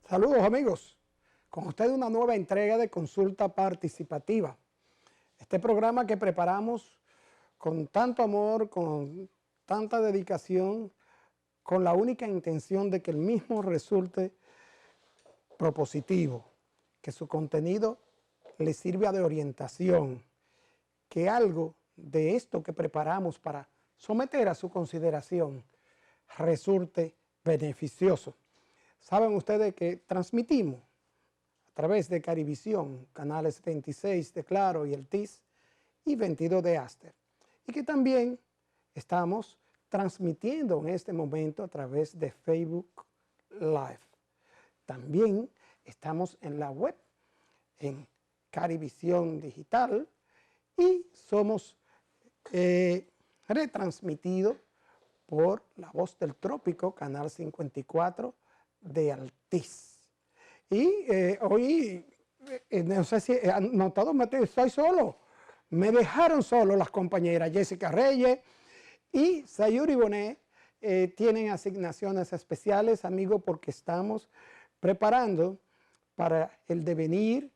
Saludos amigos, con ustedes una nueva entrega de Consulta Participativa. Este programa que preparamos con tanto amor, con tanta dedicación, con la única intención de que el mismo resulte propositivo, que su contenido le sirva de orientación, que algo de esto que preparamos para someter a su consideración resulte beneficioso. Saben ustedes que transmitimos a través de Carivisión, canales 26 de Claro y el TIS y 22 de Aster. Y que también estamos transmitiendo en este momento a través de Facebook Live. También estamos en la web, en Carivisión Digital, y somos retransmitidos por La Voz del Trópico, canal 54 de Altiz. Y hoy, no sé si han notado, estoy solo. Me dejaron solo las compañeras Jessica Reyes y Sayuri Bonet. Tienen asignaciones especiales, amigos, porque estamos preparando para el devenir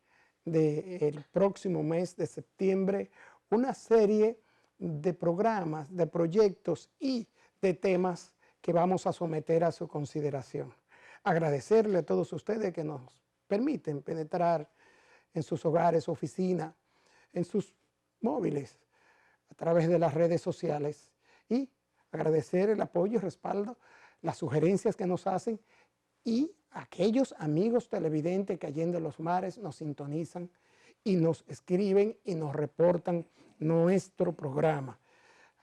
del próximo mes de septiembre una serie de programas, de proyectos y de temas que vamos a someter a su consideración. Agradecerle a todos ustedes que nos permiten penetrar en sus hogares, oficinas, en sus móviles, a través de las redes sociales, y agradecer el apoyo y respaldo, las sugerencias que nos hacen y aquellos amigos televidentes que allende los mares nos sintonizan y nos escriben y nos reportan nuestro programa.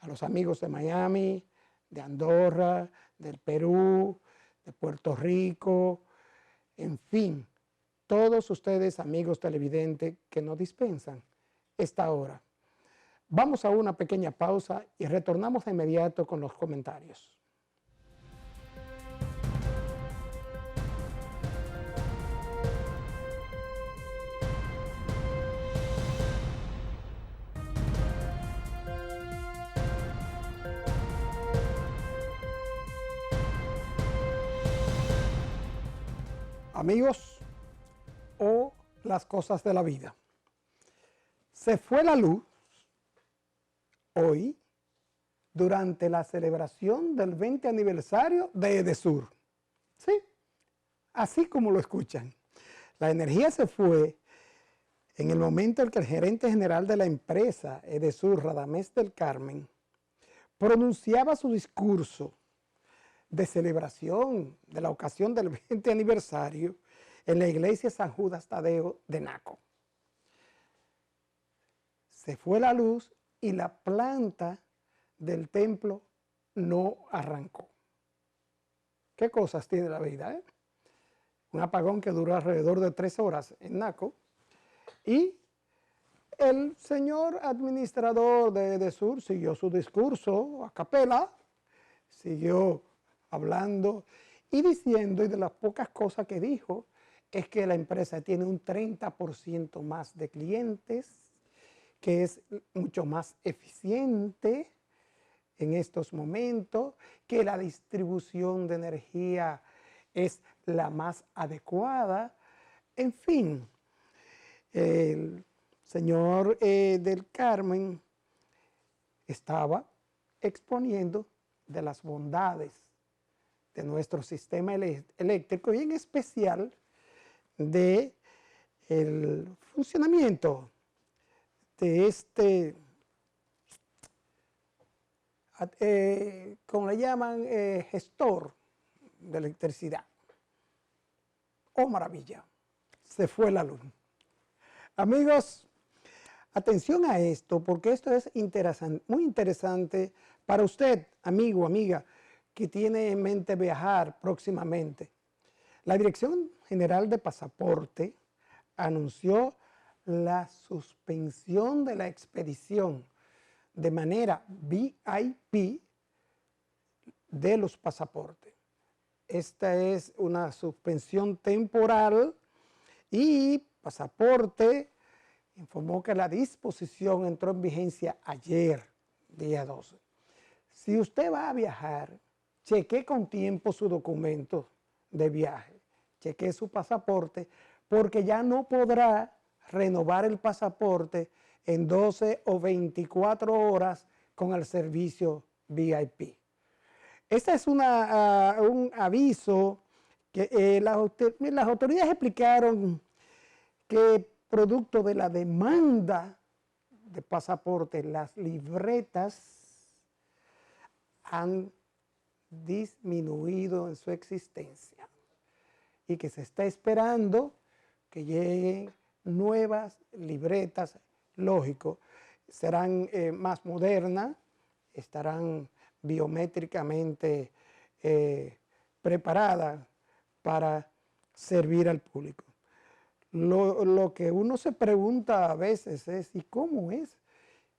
A los amigos de Miami, de Andorra, del Perú, de Puerto Rico, en fin, todos ustedes, amigos televidentes, que nos dispensan esta hora. Vamos a una pequeña pausa y retornamos de inmediato con los comentarios. Amigos, o las cosas de la vida. Se fue la luz hoy durante la celebración del 20 aniversario de Edesur. Sí, así como lo escuchan. La energía se fue en el momento en que el gerente general de la empresa Edesur, Radamés del Carmen, pronunciaba su discurso de celebración de la ocasión del 20 aniversario en la iglesia San Judas Tadeo de Naco. Se fue la luz y la planta del templo no arrancó. ¿Qué cosas tiene la vida, eh? Un apagón que duró alrededor de 3 horas en Naco, y el señor administrador de Edesur siguió su discurso a capela, siguió hablando y diciendo, y de las pocas cosas que dijo, es que la empresa tiene un 30% más de clientes, que es mucho más eficiente en estos momentos, que la distribución de energía es la más adecuada. En fin, el señor del Carmen estaba exponiendo de las bondades de nuestro sistema eléctrico y en especial de el funcionamiento de este, como le llaman, gestor de electricidad. ¡Oh, maravilla! Se fue la luz. Amigos, atención a esto, porque esto es muy interesante para usted, amigo, amiga, que tiene en mente viajar próximamente. La Dirección General de Pasaporte anunció la suspensión de la expedición de manera VIP de los pasaportes. Esta es una suspensión temporal y Pasaporte informó que la disposición entró en vigencia ayer, día 12. Si usted va a viajar, cheque con tiempo su documento de viaje. chequee su pasaporte, porque ya no podrá renovar el pasaporte en 12 o 24 horas con el servicio VIP. Este es un aviso que las autoridades explicaron que producto de la demanda de pasaportes, las libretas han disminuido en su existencia y que se está esperando que lleguen nuevas libretas, lógico, serán más modernas, estarán biométricamente preparadas para servir al público. Lo que uno se pregunta a veces es, ¿y cómo es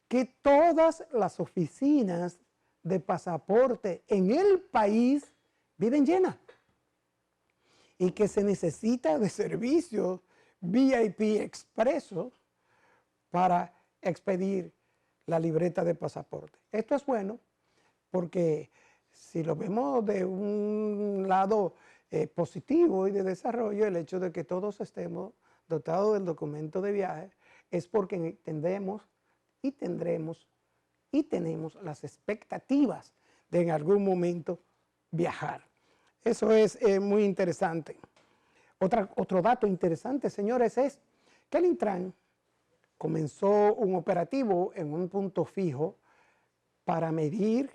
que todas las oficinas de pasaporte en el país viven llenas? Y que se necesita de servicios VIP expresos para expedir la libreta de pasaporte. Esto es bueno porque si lo vemos de un lado positivo y de desarrollo, el hecho de que todos estemos dotados del documento de viaje es porque entendemos y tendremos y tenemos las expectativas de en algún momento viajar. Eso es muy interesante. Otro dato interesante, señores, es que el Intran comenzó un operativo en un punto fijo para medir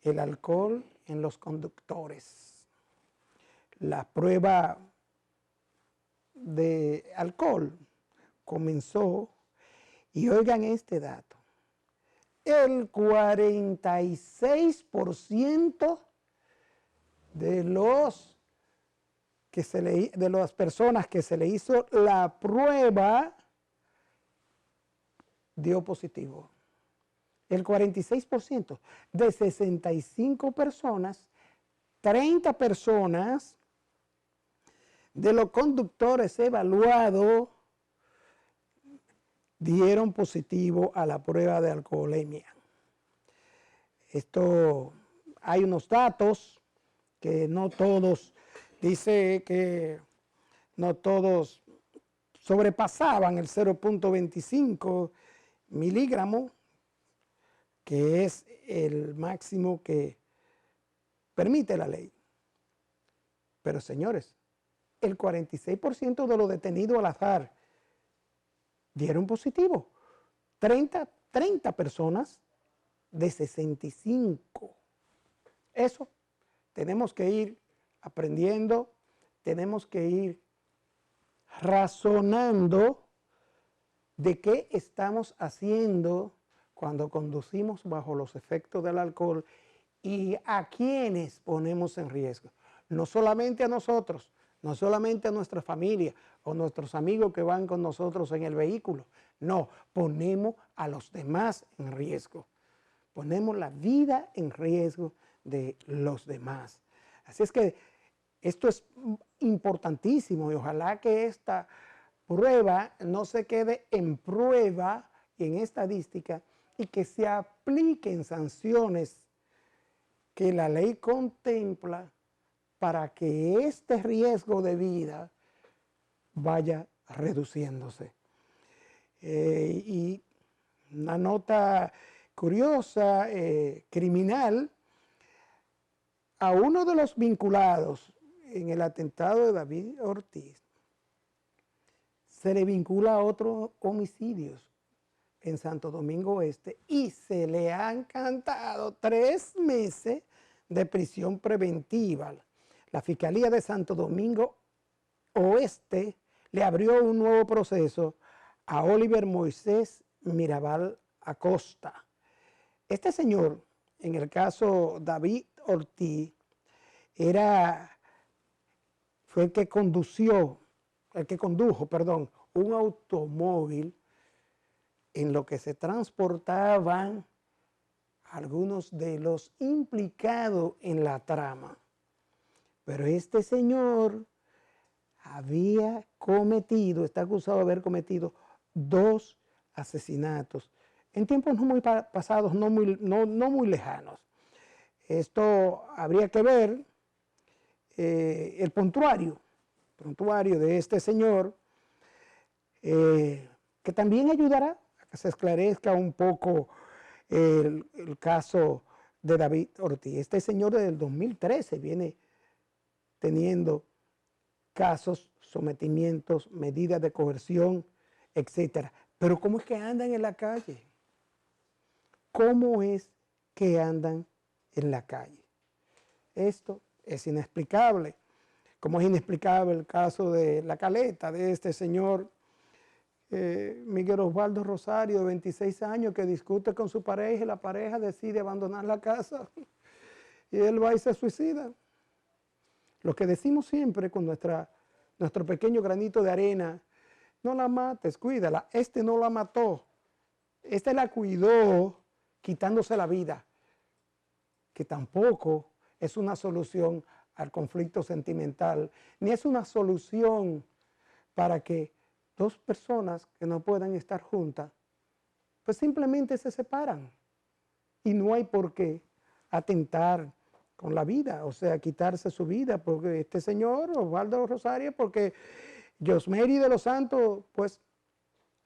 el alcohol en los conductores. La prueba de alcohol comenzó, y oigan este dato, el 46% de las personas que se le hizo la prueba dio positivo. El 46% de 65 personas, 30 personas de los conductores evaluados dieron positivo a la prueba de alcoholemia. Esto, hay unos datos que no todos, dice que no todos sobrepasaban el 0.25 miligramos, que es el máximo que permite la ley. Pero señores, el 46% de los detenidos al azar dieron positivo. 30 personas de 65. Eso tenemos que ir aprendiendo, tenemos que ir razonando de qué estamos haciendo cuando conducimos bajo los efectos del alcohol y a quiénes ponemos en riesgo. No solamente a nosotros, no solamente a nuestra familia o nuestros amigos que van con nosotros en el vehículo. No, ponemos a los demás en riesgo. Ponemos la vida en riesgo de los demás. Así es que esto es importantísimo y ojalá que esta prueba no se quede en prueba y en estadística y que se apliquen sanciones que la ley contempla para que este riesgo de vida vaya reduciéndose. Y una nota curiosa, criminal, a uno de los vinculados en el atentado de David Ortiz, se le vincula a otros homicidios en Santo Domingo Este y se le han cantado 3 meses de prisión preventiva. La Fiscalía de Santo Domingo Oeste le abrió un nuevo proceso a Oliver Moisés Mirabal Acosta. Este señor, en el caso David Ortiz, fue el que condujo, un automóvil en lo que se transportaban algunos de los implicados en la trama. Pero este señor está acusado de haber cometido 2 asesinatos en tiempos no muy pasados, no muy lejanos. Esto habría que ver el prontuario prontuario de este señor, que también ayudará a que se esclarezca un poco el caso de David Ortiz. Este señor desde el 2013 viene teniendo casos, sometimientos, medidas de coerción, etcétera. Pero ¿cómo es que andan en la calle? ¿Cómo es que andan en la calle? Esto es inexplicable. Como es inexplicable el caso de La Caleta, de este señor Miguel Osvaldo Rosario, de 26 años, que discute con su pareja y la pareja decide abandonar la casa y él va y se suicida. Lo que decimos siempre con nuestro pequeño granito de arena: no la mates, cuídala. Este no la mató, este la cuidó quitándose la vida, que tampoco es una solución al conflicto sentimental, ni es una solución para que dos personas que no puedan estar juntas, pues simplemente se separan. Y no hay por qué atentar con la vida, o sea, quitarse su vida, porque este señor, Osvaldo Rosario, porque Josmery de los Santos, pues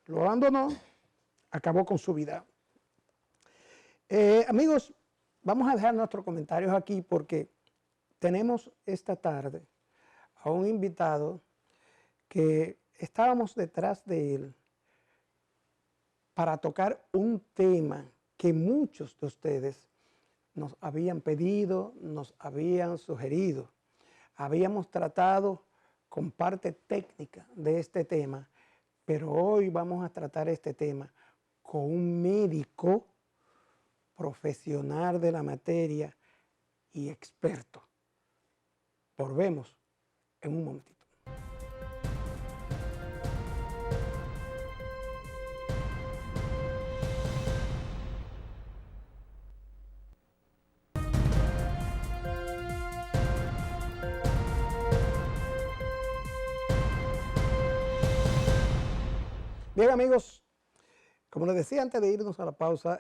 lo abandonó, acabó con su vida. Amigos, vamos a dejar nuestros comentarios aquí porque tenemos esta tarde a un invitado que estábamos detrás de él para tocar un tema que muchos de ustedes nos habían pedido, nos habían sugerido. Habíamos tratado con parte técnica de este tema, pero hoy vamos a tratar este tema con un médico profesional de la materia y experto. Volvemos en un momentito. Bien, amigos, como les decía antes de irnos a la pausa,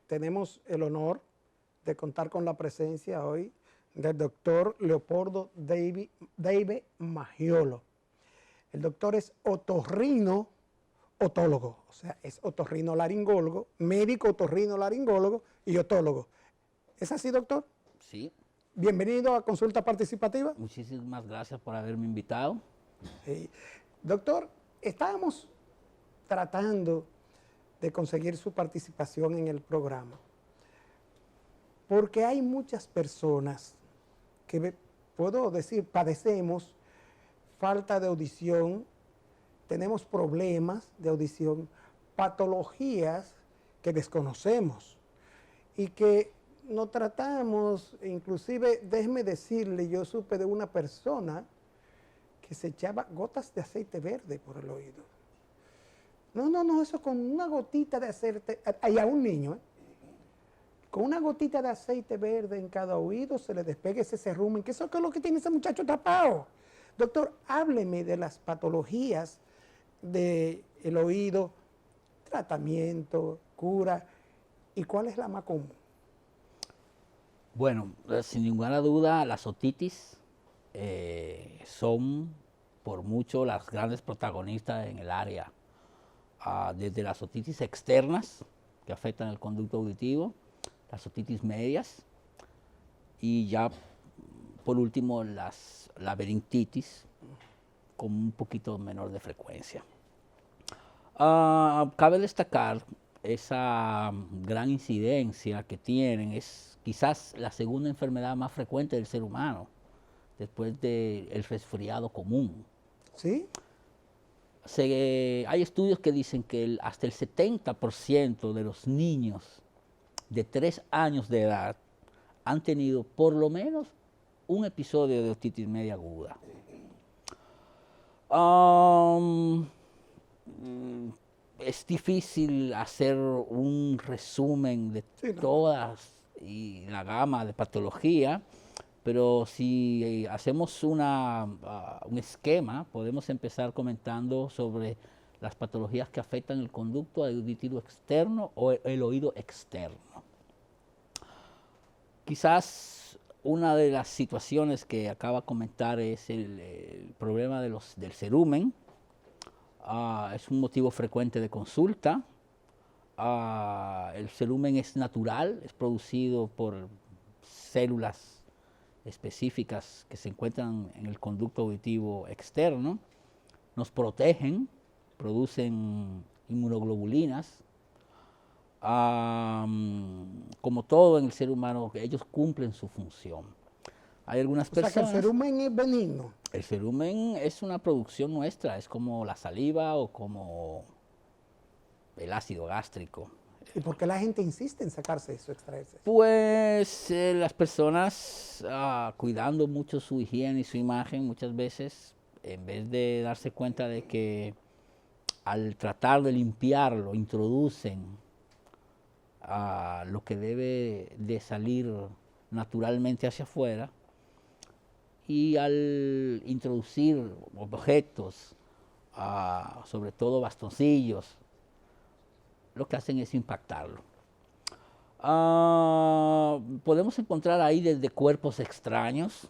tenemos el honor de contar con la presencia hoy del doctor Leopoldo David Maggiolo. El doctor es otorrino otólogo, o sea, es otorrinolaringólogo, médico otorrinolaringólogo y otólogo. ¿Es así, doctor? Sí. Bienvenido a Consulta Participativa. Muchísimas gracias por haberme invitado. Doctor, estábamos tratando de conseguir su participación en el programa, porque hay muchas personas que, puedo decir, padecemos falta de audición, tenemos problemas de audición, patologías que desconocemos y que no tratamos. Inclusive, déjeme decirle, yo supe de una persona que se echaba gotas de aceite verde por el oído. No, eso con una gotita de aceite, y a un niño, con una gotita de aceite verde en cada oído se le despegue ese cerrumen, que eso es lo que tiene ese muchacho tapado. Doctor, hábleme de las patologías del oído, tratamiento, cura, y cuál es la más común. Bueno, sin ninguna duda, las otitis son por mucho las grandes protagonistas en el área. Desde las otitis externas, que afectan el conducto auditivo, las otitis medias y ya por último la laberintitis con un poquito menor de frecuencia. Cabe destacar esa gran incidencia que tienen, es quizás la segunda enfermedad más frecuente del ser humano, después del resfriado común. ¿Sí? Hay estudios que dicen que hasta el 70% de los niños de 3 años de edad han tenido por lo menos un episodio de otitis media aguda. Es difícil hacer un resumen de todas y la gama de patología, pero si hacemos un esquema, podemos empezar comentando sobre las patologías que afectan el conducto auditivo externo o el oído externo. Quizás una de las situaciones que acaba de comentar es el problema del cerumen. Es un motivo frecuente de consulta. El cerumen es natural, es producido por células específicas que se encuentran en el conducto auditivo externo. Nos protegen, producen inmunoglobulinas. Como todo en el ser humano, ellos cumplen su función. Hay algunas personas... O sea que el cerumen es benigno. El cerumen es una producción nuestra, es como la saliva o como el ácido gástrico. ¿Y por qué la gente insiste en sacarse eso, extraerse eso? Pues las personas cuidando mucho su higiene y su imagen muchas veces, en vez de darse cuenta de que al tratar de limpiarlo, introducen lo que debe de salir naturalmente hacia afuera, y al introducir objetos, sobre todo bastoncillos, lo que hacen es impactarlo. Podemos encontrar ahí desde cuerpos extraños,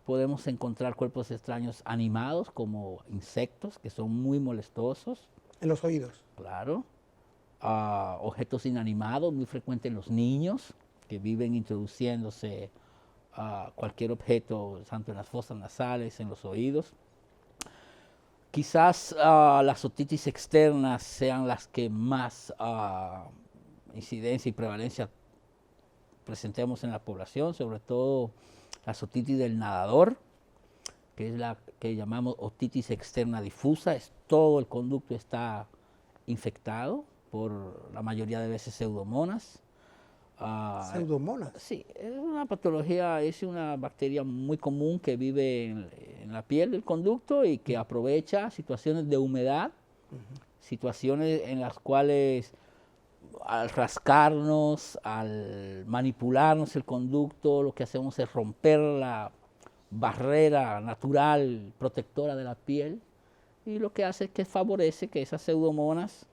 podemos encontrar cuerpos extraños animados como insectos que son muy molestosos. En los oídos. Claro. Objetos inanimados, muy frecuentes en los niños que viven introduciéndose cualquier objeto, tanto en las fosas nasales, en los oídos. Quizás las otitis externas sean las que más incidencia y prevalencia presentemos en la población, sobre todo la otitis del nadador, que es la que llamamos otitis externa difusa. Todo el conducto está infectado por la mayoría de veces pseudomonas. ¿Pseudomonas? Sí, es una patología, es una bacteria muy común que vive en la piel del conducto y que aprovecha situaciones de humedad, situaciones en las cuales al rascarnos, al manipularnos el conducto, lo que hacemos es romper la barrera natural protectora de la piel, y lo que hace es que favorece que esas pseudomonas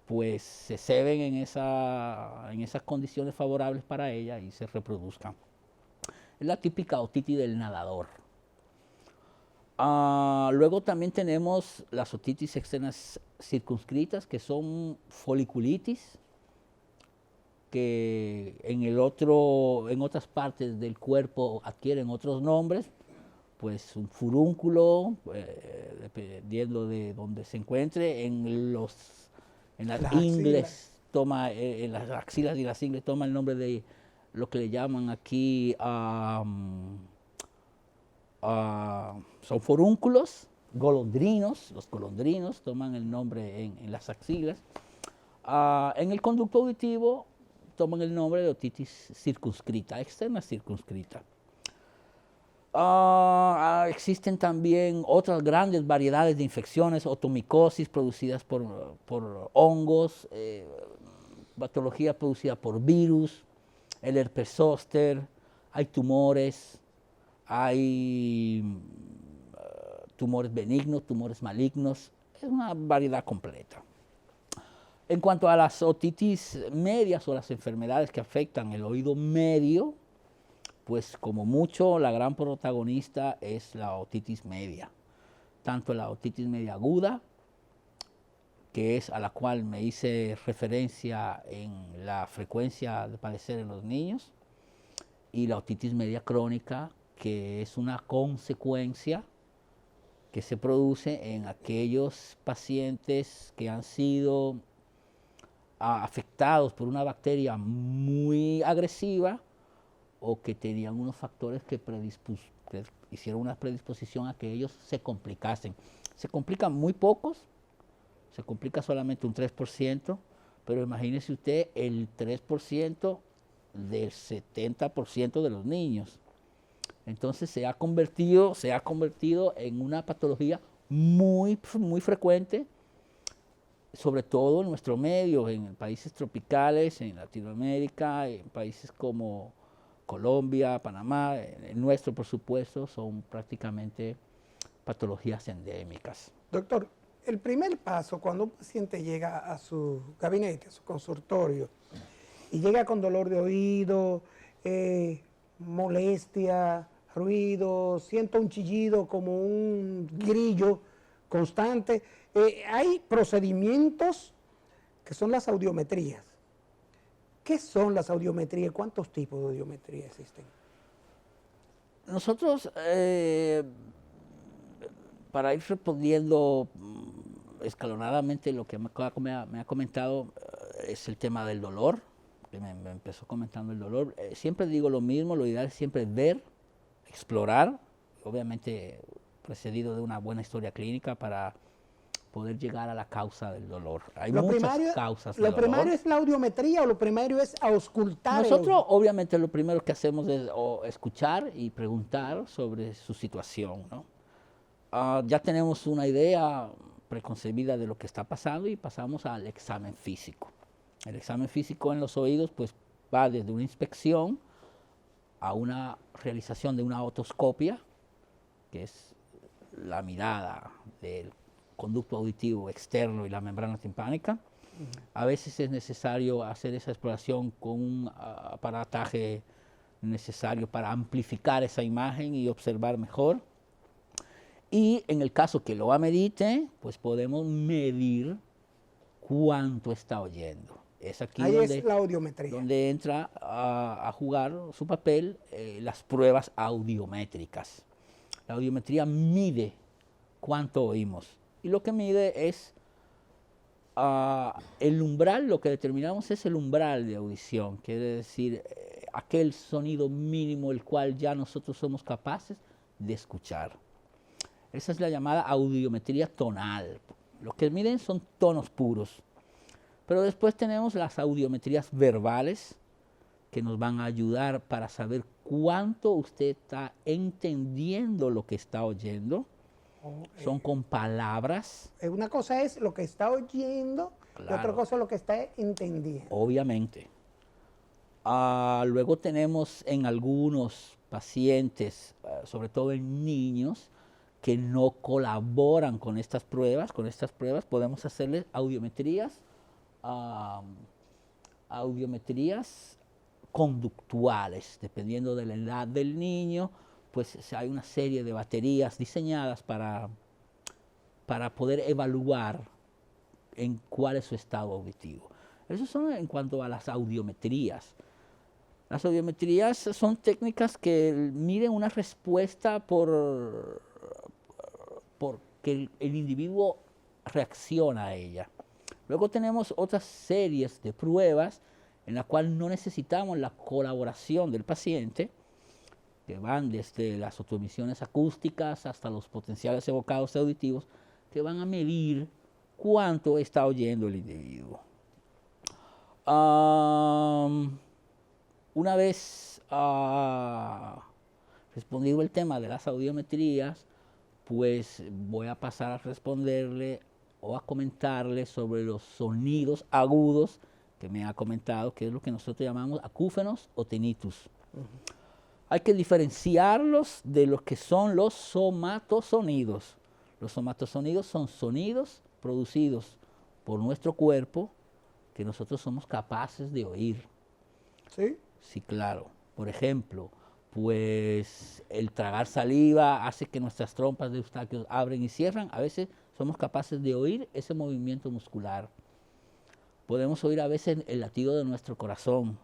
pues se ceben en esas condiciones favorables para ella y se reproduzcan. Es la típica otitis del nadador. Luego también tenemos las otitis externas circunscritas, que son foliculitis, que en otras partes del cuerpo adquieren otros nombres, pues un furúnculo, dependiendo de donde se encuentre, en las ingles toma, en las axilas y las ingles toma el nombre de lo que le llaman aquí, son forúnculos, golondrinos, los golondrinos toman el nombre en las axilas. En el conducto auditivo toman el nombre de otitis circunscrita, externa circunscrita. Existen también otras grandes variedades de infecciones, otomicosis producidas por hongos, patología producida por virus, el herpes zóster, hay tumores, hay tumores benignos, tumores malignos, es una variedad completa. En cuanto a las otitis medias o las enfermedades que afectan el oído medio, pues como mucho la gran protagonista es la otitis media. Tanto la otitis media aguda, que es a la cual me hice referencia en la frecuencia de padecer en los niños, y la otitis media crónica, que es una consecuencia que se produce en aquellos pacientes que han sido afectados por una bacteria muy agresiva o que tenían unos factores que hicieron una predisposición a que ellos se complicasen. Se complican muy pocos, se complica solamente un 3%, pero imagínese usted el 3% del 70% de los niños. Entonces se ha convertido en una patología muy, muy frecuente, sobre todo en nuestro medio, en países tropicales, en Latinoamérica, en países como Colombia, Panamá, el nuestro por supuesto, son prácticamente patologías endémicas. Doctor, el primer paso cuando un paciente llega a su gabinete, a su consultorio, y llega con dolor de oído, molestia, ruido, siento un chillido como un grillo constante. Hay procedimientos que son las audiometrías. ¿Qué son las audiometrías? ¿Cuántos tipos de audiometría existen? Nosotros, para ir respondiendo escalonadamente lo que me ha comentado, es el tema del dolor, que me empezó comentando el dolor. Siempre digo lo mismo, lo ideal es siempre ver, explorar, obviamente precedido de una buena historia clínica para poder llegar a la causa del dolor. Hay muchas causas del dolor. ¿Lo primario es la audiometría o lo primario es auscultar? Nosotros, obviamente, lo primero que hacemos es escuchar y preguntar sobre su situación, ¿no? Ya tenemos una idea preconcebida de lo que está pasando y pasamos al examen físico. El examen físico en los oídos pues va desde una inspección a una realización de una otoscopia, que es la mirada del conducto auditivo externo y la membrana timpánica. A veces es necesario hacer esa exploración con un aparataje necesario para amplificar esa imagen y observar mejor. Y en el caso que lo amerite, pues podemos medir cuánto está oyendo. Es aquí ahí donde, es la audiometría. Donde entra a jugar su papel las pruebas audiométricas. La audiometría mide cuánto oímos. Y lo que mide es el umbral, lo que determinamos es el umbral de audición, quiere decir aquel sonido mínimo el cual ya nosotros somos capaces de escuchar. Esa es la llamada audiometría tonal. Lo que miden son tonos puros. Pero después tenemos las audiometrías verbales, que nos van a ayudar para saber cuánto usted está entendiendo lo que está oyendo. Son con palabras. Una cosa es lo que está oyendo, claro, y otra cosa es lo que está entendiendo. Obviamente. Luego tenemos en algunos pacientes, sobre todo en niños, que no colaboran con estas pruebas. Podemos hacerles audiometrías conductuales, dependiendo de la edad del niño, pues hay una serie de baterías diseñadas para poder evaluar en cuál es su estado auditivo. Eso son en cuanto a las audiometrías. Las audiometrías son técnicas que miden una respuesta por que el individuo reacciona a ella. Luego tenemos otras series de pruebas en las cuales no necesitamos la colaboración del paciente, que van desde las autoemisiones acústicas hasta los potenciales evocados auditivos, que van a medir cuánto está oyendo el individuo. Una vez respondido el tema de las audiometrías, pues voy a pasar a responderle o a comentarle sobre los sonidos agudos que me ha comentado, que es lo que nosotros llamamos acúfenos o tinnitus. Hay que diferenciarlos de lo que son los somatosonidos. Los somatosonidos son sonidos producidos por nuestro cuerpo que nosotros somos capaces de oír. ¿Sí? Sí, claro. Por ejemplo, pues el tragar saliva hace que nuestras trompas de Eustaquio abren y cierran. A veces somos capaces de oír ese movimiento muscular. Podemos oír a veces el latido de nuestro corazón.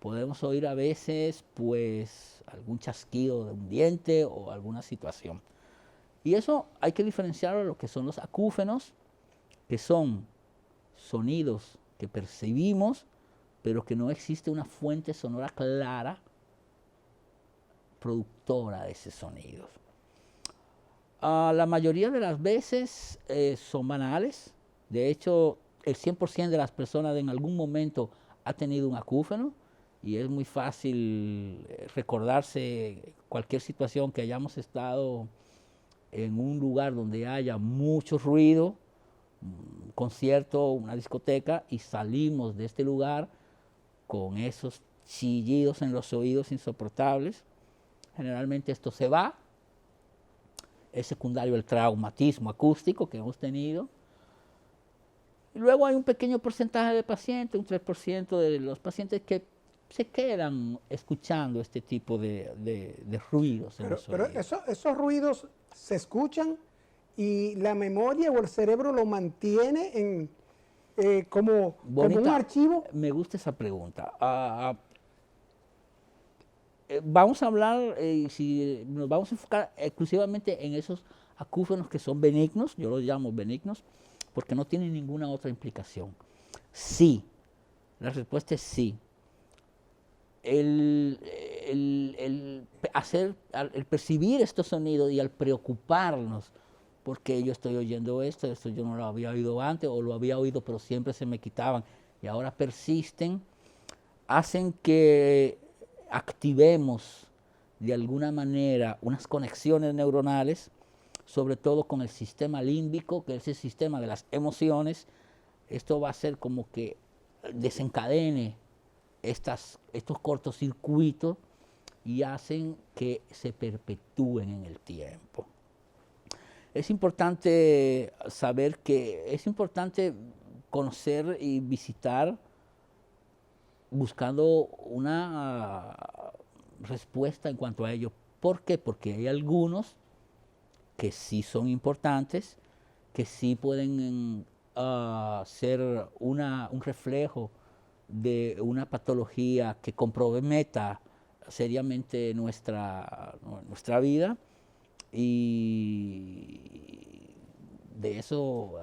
Podemos oír a veces, pues, algún chasquido de un diente o alguna situación. Y eso hay que diferenciarlo de lo que son los acúfenos, que son sonidos que percibimos, pero que no existe una fuente sonora clara productora de esos sonidos. La mayoría de las veces son banales. De hecho, el 100% de las personas en algún momento ha tenido un acúfeno y es muy fácil recordarse cualquier situación que hayamos estado en un lugar donde haya mucho ruido, un concierto, una discoteca, y salimos de este lugar con esos chillidos en los oídos insoportables. Generalmente esto se va. Es secundario el traumatismo acústico que hemos tenido. Y luego hay un pequeño porcentaje de pacientes, un 3% de los pacientes que se quedan escuchando este tipo de ruidos en los Pero oídos. esos ruidos se escuchan y la memoria o el cerebro lo mantiene como un Bonita, archivo. me gusta esa pregunta. Vamos a hablar, si nos vamos a enfocar exclusivamente en esos acúfenos que son benignos, yo los llamo benignos, porque no tienen ninguna otra implicación. Sí, la respuesta es sí. El percibir estos sonidos y al preocuparnos, porque yo estoy oyendo esto yo no lo había oído antes, o lo había oído pero siempre se me quitaban y ahora persisten, hacen que activemos de alguna manera unas conexiones neuronales, sobre todo con el sistema límbico, que es el sistema de las emociones. Esto va a hacer como que desencadene estos cortocircuitos y hacen que se perpetúen en el tiempo. Es importante saber que es importante conocer y visitar buscando una respuesta en cuanto a ello. ¿Por qué? Porque hay algunos que sí son importantes, que sí pueden ser un reflejo de una patología que comprometa seriamente nuestra vida, y de eso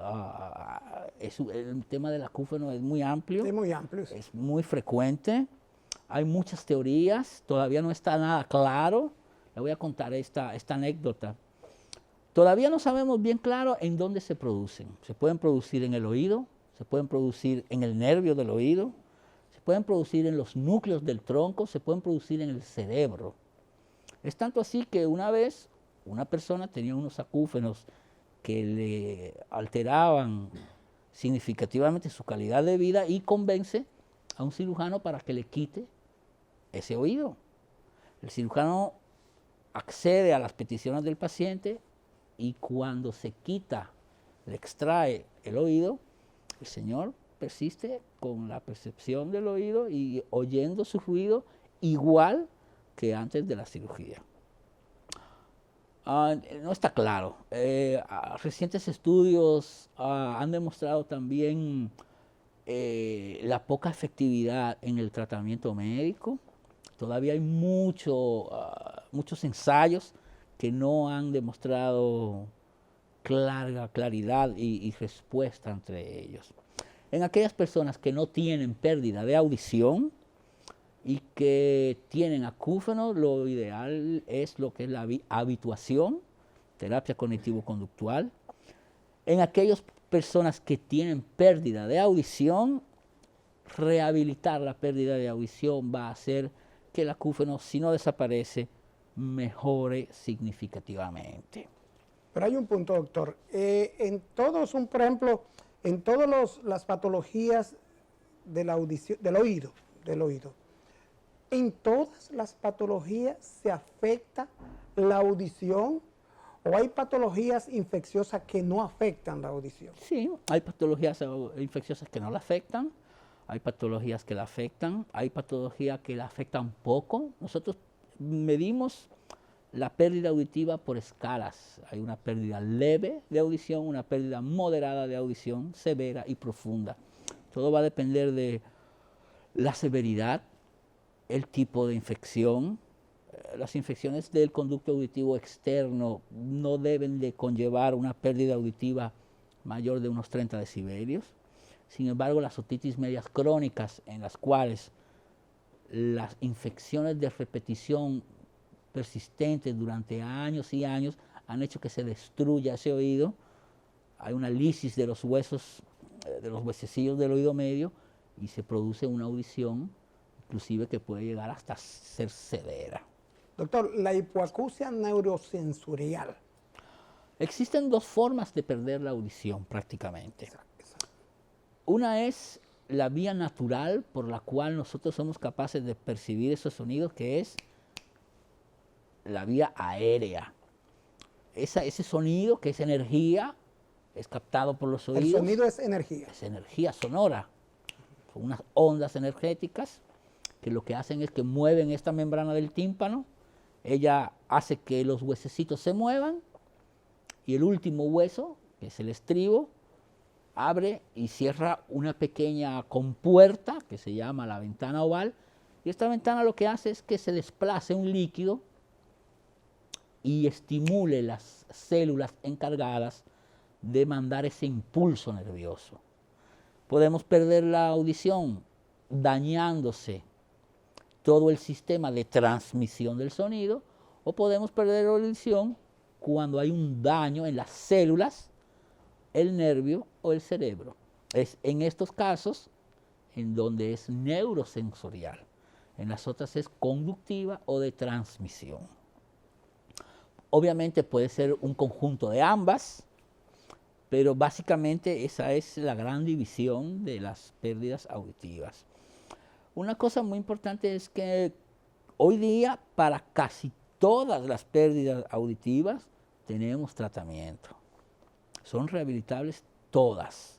el tema del acúfeno es muy amplio, Es muy amplio. es muy frecuente, hay muchas teorías, todavía no está nada claro. Le voy a contar esta anécdota. Todavía no sabemos bien claro en dónde se producen. Se pueden producir en el oído, se pueden producir en el nervio del oído, se pueden producir en los núcleos del tronco, se pueden producir en el cerebro. Es tanto así que una vez una persona tenía unos acúfenos que le alteraban significativamente su calidad de vida y convence a un cirujano para que le quite ese oído. El cirujano accede a las peticiones del paciente y cuando se quita, le extrae el oído, el señor persiste con la percepción del oído y oyendo su ruido igual que antes de la cirugía. No está claro. Recientes estudios han demostrado también la poca efectividad en el tratamiento médico. Todavía hay muchos ensayos que no han demostrado claridad y respuesta entre ellos. En aquellas personas que no tienen pérdida de audición y que tienen acúfenos, lo ideal es lo que es la habituación, terapia cognitivo-conductual. En aquellas personas que tienen pérdida de audición, rehabilitar la pérdida de audición va a hacer que el acúfeno, si no desaparece, mejore significativamente. Pero hay un punto, doctor. Por ejemplo, en todas las patologías de la audición, del oído, en todas las patologías se afecta la audición, o hay patologías infecciosas que no afectan la audición. Sí, hay patologías infecciosas que no la afectan, hay patologías que la afectan, hay patologías que la afectan poco. Nosotros medimos la pérdida auditiva por escalas. Hay una pérdida leve de audición, una pérdida moderada de audición, severa y profunda. Todo va a depender de la severidad, el tipo de infección. Las infecciones del conducto auditivo externo no deben de conllevar una pérdida auditiva mayor de unos 30 decibelios. Sin embargo, las otitis medias crónicas, en las cuales las infecciones de repetición persistentes durante años y años han hecho que se destruya ese oído, hay una lisis de los huesos, de los huesecillos del oído medio, y se produce una audición, inclusive que puede llegar hasta ser severa. Doctor, la hipoacusia neurosensorial. Existen dos formas de perder la audición prácticamente. Una es la vía natural por la cual nosotros somos capaces de percibir esos sonidos, que es la vía aérea. Ese sonido, que es energía, es captado por los oídos. El sonido es energía. Es energía sonora. Son unas ondas energéticas que lo que hacen es que mueven esta membrana del tímpano. Ella hace que los huesecitos se muevan y el último hueso, que es el estribo, abre y cierra una pequeña compuerta que se llama la ventana oval. Y esta ventana lo que hace es que se desplace un líquido y estimule las células encargadas de mandar ese impulso nervioso. Podemos perder la audición dañándose todo el sistema de transmisión del sonido, o podemos perder la audición cuando hay un daño en las células, el nervio o el cerebro. Es en estos casos en donde es neurosensorial. En las otras es conductiva o de transmisión. Obviamente puede ser un conjunto de ambas, pero básicamente esa es la gran división de las pérdidas auditivas. Una cosa muy importante es que hoy día para casi todas las pérdidas auditivas tenemos tratamiento. Son rehabilitables todas.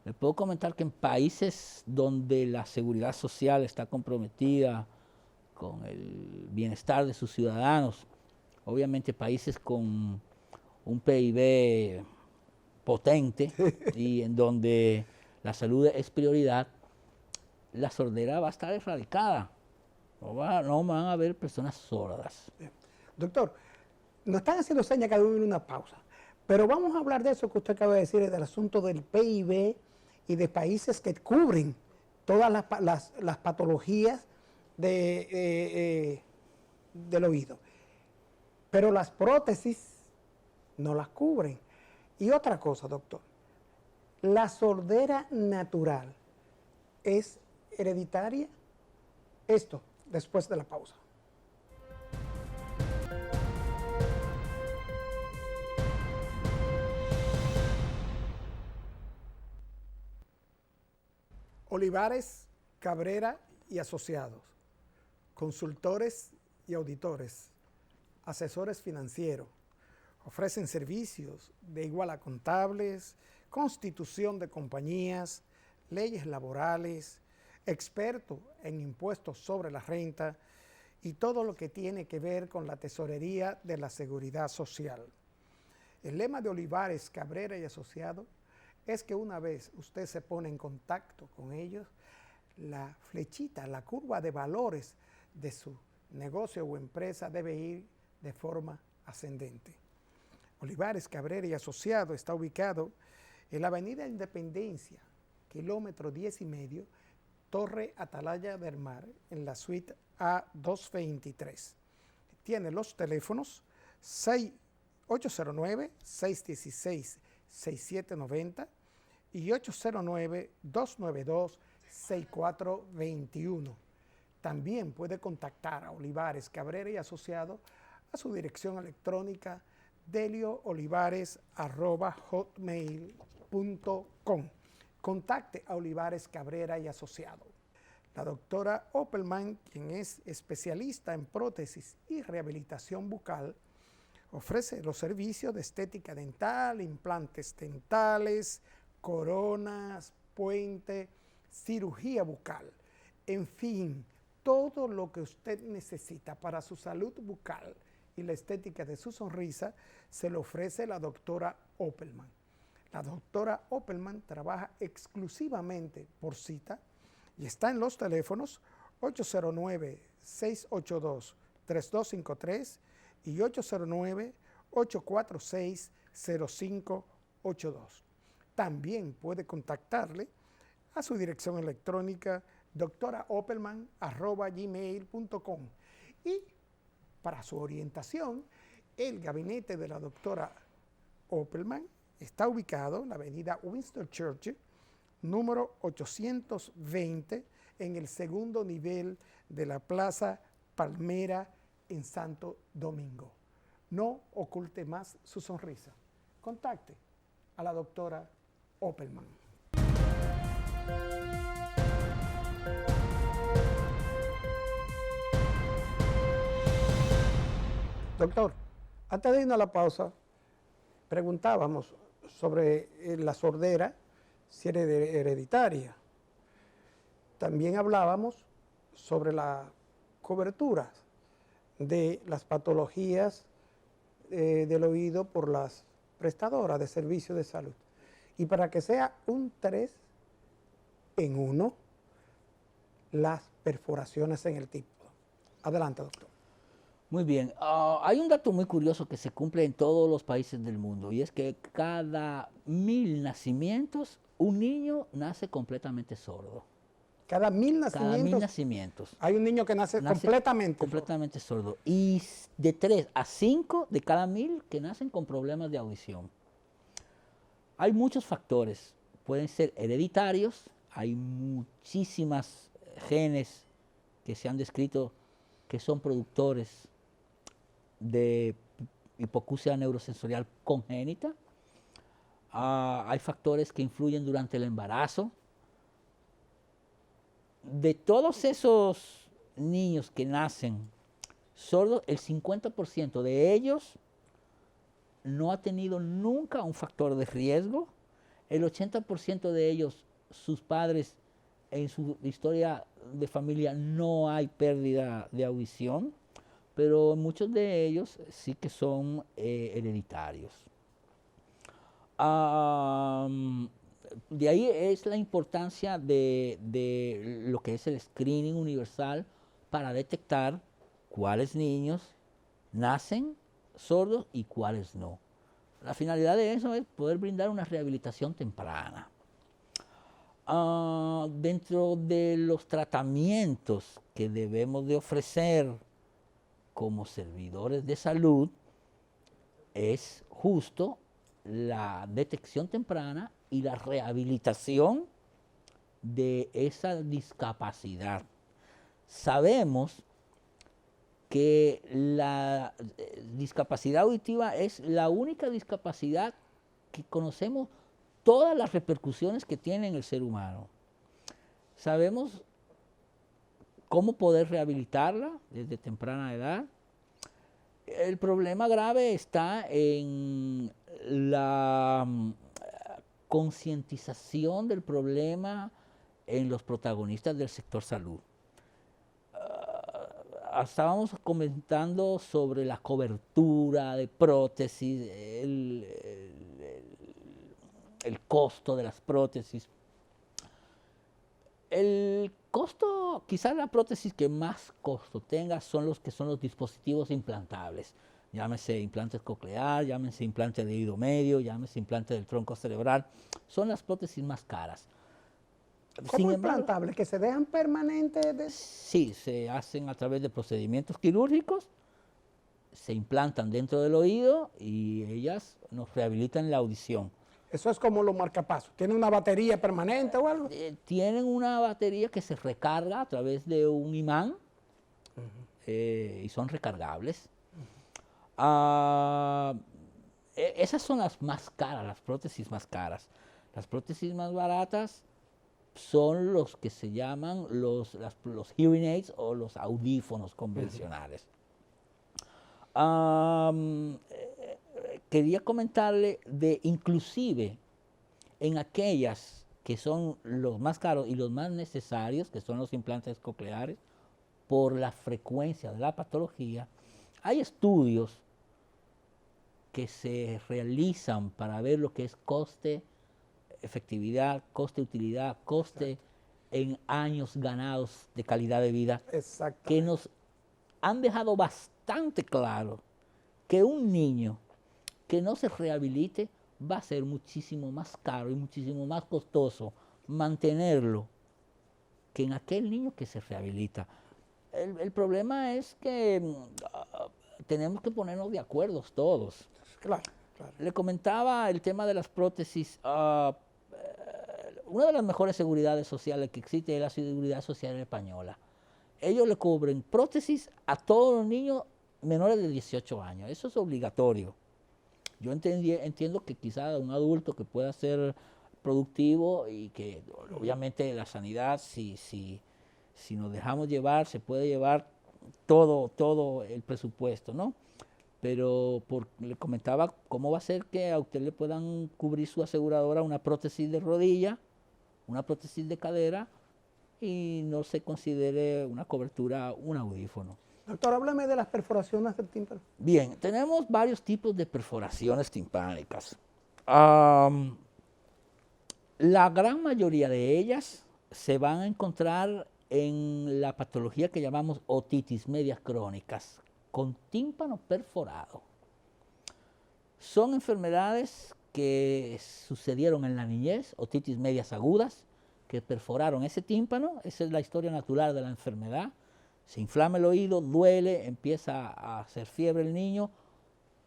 Le puedo comentar que en países donde la seguridad social está comprometida con el bienestar de sus ciudadanos, obviamente países con un PIB potente y en donde la salud es prioridad, la sordera va a estar erradicada. No van a haber personas sordas. Doctor, nos están haciendo señas que debe una pausa, pero vamos a hablar de eso que usted acaba de decir, del asunto del PIB y de países que cubren todas las patologías del oído. Pero las prótesis no las cubren. Y otra cosa, doctor, ¿la sordera natural es hereditaria? Esto después de la pausa. Olivares, Cabrera y Asociados, consultores y auditores, asesores financieros, ofrecen servicios de igual a contables, constitución de compañías, leyes laborales, experto en impuestos sobre la renta y todo lo que tiene que ver con la tesorería de la seguridad social. El lema de Olivares, Cabrera y Asociados es que una vez usted se pone en contacto con ellos, la flechita, la curva de valores de su negocio o empresa debe ir de forma ascendente. Olivares, Cabrera y Asociados está ubicado en la avenida Independencia, kilómetro 10,5, Torre Atalaya del Mar, en la suite A223. Tiene los teléfonos 809-616-6790 y 809-292-6421. También puede contactar a Olivares, Cabrera y Asociados a su dirección electrónica delioolivares@hotmail.com. Contacte a Olivares, Cabrera y Asociados. La doctora Opelman, quien es especialista en prótesis y rehabilitación bucal, ofrece los servicios de estética dental, implantes dentales, coronas, puente, cirugía bucal, en fin, todo lo que usted necesita para su salud bucal y la estética de su sonrisa, se lo ofrece la doctora Opelman. La doctora Opelman trabaja exclusivamente por cita y está en los teléfonos 809-682-3253 y 809-846-0582. También puede contactarle a su dirección electrónica doctoraopelman@gmail.com. Y para su orientación, el gabinete de la doctora Opelman está ubicado en la avenida Winston Churchill, número 820, en el segundo nivel de la Plaza Palmera en Santo Domingo. No oculte más su sonrisa. Contacte a la doctora Opelman. Doctor, antes de irnos a la pausa, preguntábamos sobre la sordera, si era hereditaria. También hablábamos sobre la cobertura de las patologías del oído por las prestadoras de servicios de salud. Y para que sea un 3 en 1, las perforaciones en el tímpano. Adelante, doctor. Muy bien. Hay un dato muy curioso que se cumple en todos los países del mundo, y es que cada 1000 nacimientos, un niño nace completamente sordo. Cada 1000 Cada 1000 nacimientos nacimientos. hay un niño que nace completamente sordo. Y de 3 a 5 de cada 1000 que nacen con problemas de audición. Hay muchos factores. Pueden ser hereditarios. Hay muchísimas genes que se han descrito que son productores de hipoacusia neurosensorial congénita. Hay factores que influyen durante el embarazo. De todos esos niños que nacen sordos, el 50% de ellos no ha tenido nunca un factor de riesgo. El 80% de ellos, sus padres, en su historia de familia no hay pérdida de audición, pero muchos de ellos sí que son hereditarios. De ahí es la importancia de lo que es el screening universal para detectar cuáles niños nacen sordos y cuáles no. La finalidad de eso es poder brindar una rehabilitación temprana. Dentro de los tratamientos que debemos de ofrecer como servidores de salud es justo la detección temprana y la rehabilitación de esa discapacidad. Sabemos que la discapacidad auditiva es la única discapacidad que conocemos todas las repercusiones que tiene en el ser humano. Sabemos cómo poder rehabilitarla desde temprana edad. El problema grave está en la concientización del problema en los protagonistas del sector salud. Estábamos comentando sobre la cobertura de prótesis, el costo de las prótesis. El costo, quizás la prótesis que más costo tenga son los dispositivos implantables. Llámese implantes coclear, llámese implante de oído medio, llámese implante del tronco cerebral. Son las prótesis más caras. ¿Cómo implantables? ¿Que se dejan permanentes? Sí, se hacen a través de procedimientos quirúrgicos, se implantan dentro del oído y ellas nos rehabilitan la audición. Eso es como los marcapasos. ¿Tienen una batería permanente o algo? Tienen una batería que se recarga a través de un imán y son recargables. Esas son las más caras, las prótesis más caras. Las prótesis más baratas son los que se llaman los hearing aids o los audífonos convencionales. Quería comentarle de inclusive en aquellas que son los más caros y los más necesarios, que son los implantes cocleares, por la frecuencia de la patología, hay estudios que se realizan para ver lo que es coste, efectividad, coste-utilidad, coste en años ganados de calidad de vida, que nos han dejado bastante claro que un niño que no se rehabilite va a ser muchísimo más caro y muchísimo más costoso mantenerlo que en aquel niño que se rehabilita. El problema es que tenemos que ponernos de acuerdo todos. Claro, claro. Le comentaba el tema de las prótesis. Una de las mejores seguridades sociales que existe es la Seguridad Social Española. Ellos le cubren prótesis a todos los niños menores de 18 años. Eso es obligatorio. Yo entiendo que quizá un adulto que pueda ser productivo y que obviamente la sanidad, si nos dejamos llevar, se puede llevar todo el presupuesto, ¿no? pero le comentaba cómo va a ser que a usted le puedan cubrir su aseguradora una prótesis de rodilla, una prótesis de cadera y no se considere una cobertura un audífono. Doctor, háblame de las perforaciones del tímpano. Bien, tenemos varios tipos de perforaciones timpánicas. La gran mayoría de ellas se van a encontrar en la patología que llamamos otitis medias crónicas, con tímpano perforado. Son enfermedades que sucedieron en la niñez, otitis medias agudas, que perforaron ese tímpano. Esa es la historia natural de la enfermedad. Se inflama el oído, duele, empieza a hacer fiebre el niño,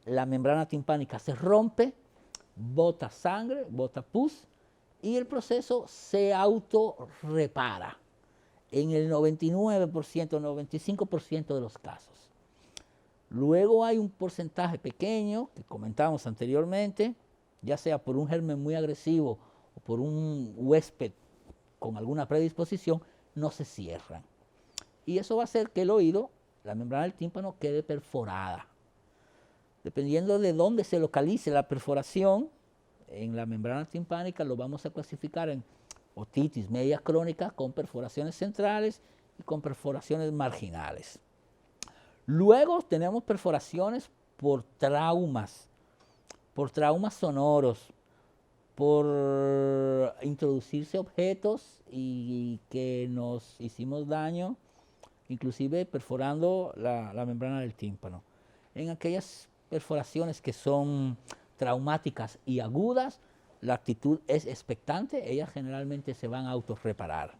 la membrana timpánica se rompe, bota sangre, bota pus, y el proceso se autorrepara en el 99%, 95% de los casos. Luego hay un porcentaje pequeño, que comentamos anteriormente, ya sea por un germen muy agresivo o por un huésped con alguna predisposición, no se cierran. Y eso va a hacer que el oído, la membrana del tímpano, quede perforada. Dependiendo de dónde se localice la perforación en la membrana timpánica, lo vamos a clasificar en otitis media crónica con perforaciones centrales y con perforaciones marginales. Luego tenemos perforaciones por traumas sonoros, por introducirse objetos y que nos hicimos daño, inclusive perforando la membrana del tímpano. En aquellas perforaciones que son traumáticas y agudas, la actitud es expectante, ellas generalmente se van a autorreparar.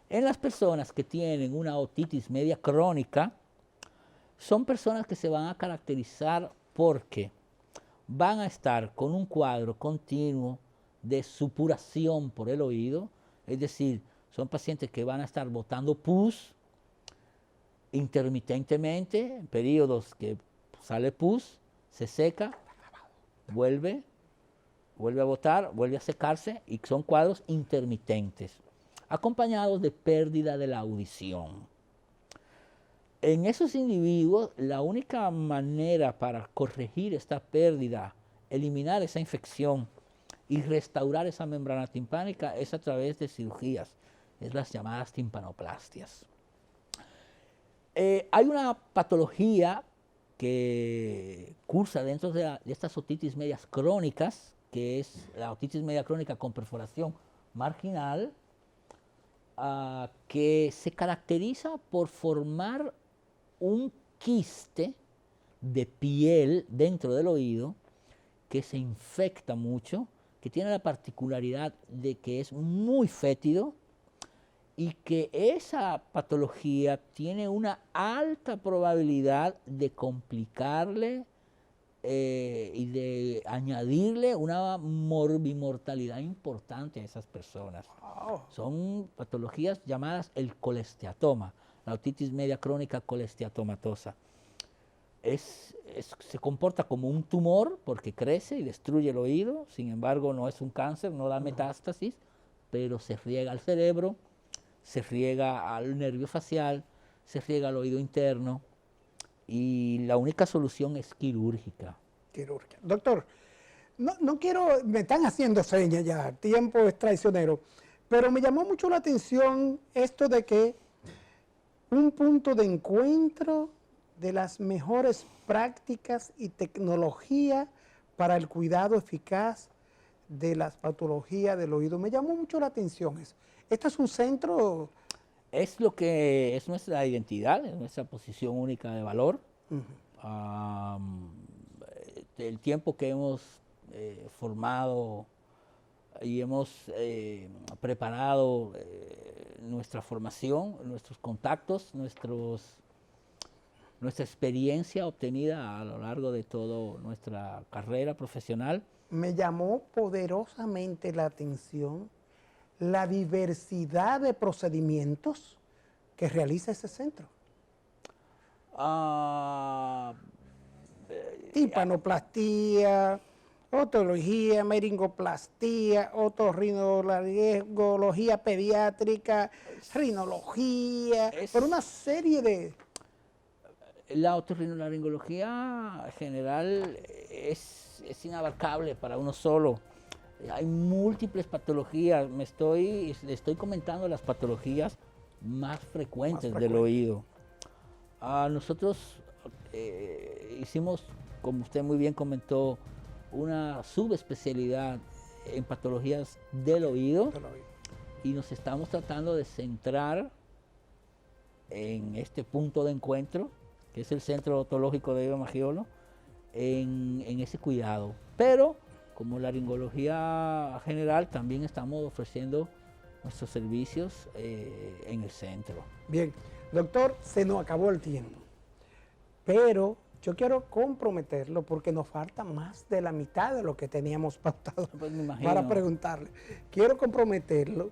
En las personas que tienen una otitis media crónica, son personas que se van a caracterizar porque van a estar con un cuadro continuo de supuración por el oído, es decir, son pacientes que van a estar botando pus intermitentemente, en periodos que sale pus, se seca, vuelve a botar, vuelve a secarse, y son cuadros intermitentes, acompañados de pérdida de la audición. En esos individuos, la única manera para corregir esta pérdida, eliminar esa infección y restaurar esa membrana timpánica es a través de cirugías, es las llamadas timpanoplastias. Hay una patología que cursa dentro de estas otitis medias crónicas, que es la otitis media crónica con perforación marginal, que se caracteriza por formar un quiste de piel dentro del oído que se infecta mucho, que tiene la particularidad de que es muy fétido y que esa patología tiene una alta probabilidad de complicarle y de añadirle una morbimortalidad importante a esas personas. Wow. Son patologías llamadas el colesteatoma, la otitis media crónica colesteatomatosa. Se comporta como un tumor porque crece y destruye el oído, sin embargo no es un cáncer, no da metástasis, pero se riega al cerebro, se riega al nervio facial, se riega al oído interno y la única solución es quirúrgica. Quirúrgica. Doctor, no quiero, me están haciendo señas ya, el tiempo es traicionero, pero me llamó mucho la atención esto de que un punto de encuentro de las mejores prácticas y tecnología para el cuidado eficaz de las patologías del oído. Me llamó mucho la atención eso. ¿Esto es un centro? Es lo que es nuestra identidad, es nuestra posición única de valor. El tiempo que hemos formado y hemos preparado nuestra formación, nuestros contactos, nuestra experiencia obtenida a lo largo de toda nuestra carrera profesional. Me llamó poderosamente la atención la diversidad de procedimientos que realiza ese centro. Timpanoplastía, otología, meringoplastía, otorrinolaringología pediátrica, rinología, por una serie de... La otorrinolaringología general es inabarcable para uno solo. Hay múltiples patologías. Le estoy comentando las patologías más frecuentes del oído. Nosotros hicimos, como usted muy bien comentó, una subespecialidad en patologías del oído y nos estamos tratando de centrar en este punto de encuentro, que es el Centro Otológico de Iber Magiolo, en ese cuidado. Pero como laringología general también estamos ofreciendo nuestros servicios en el centro. Bien, doctor, se nos acabó el tiempo, pero yo quiero comprometerlo porque nos falta más de la mitad de lo que teníamos pautado Pues me imagino. para preguntarle. Quiero comprometerlo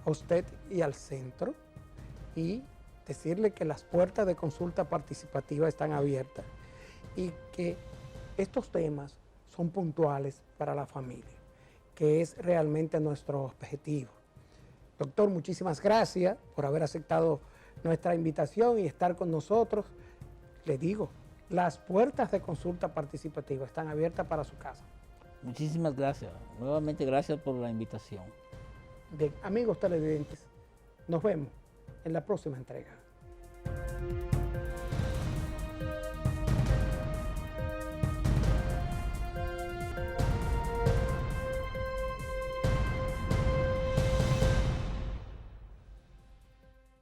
a usted y al centro y decirle que las puertas de consulta participativa están abiertas y que estos temas son puntuales para la familia, que es realmente nuestro objetivo. Doctor, muchísimas gracias por haber aceptado nuestra invitación y estar con nosotros. Le digo, las puertas de consulta participativa están abiertas para su casa. Muchísimas gracias. Nuevamente gracias por la invitación. Bien, amigos televidentes, nos vemos en la próxima entrega.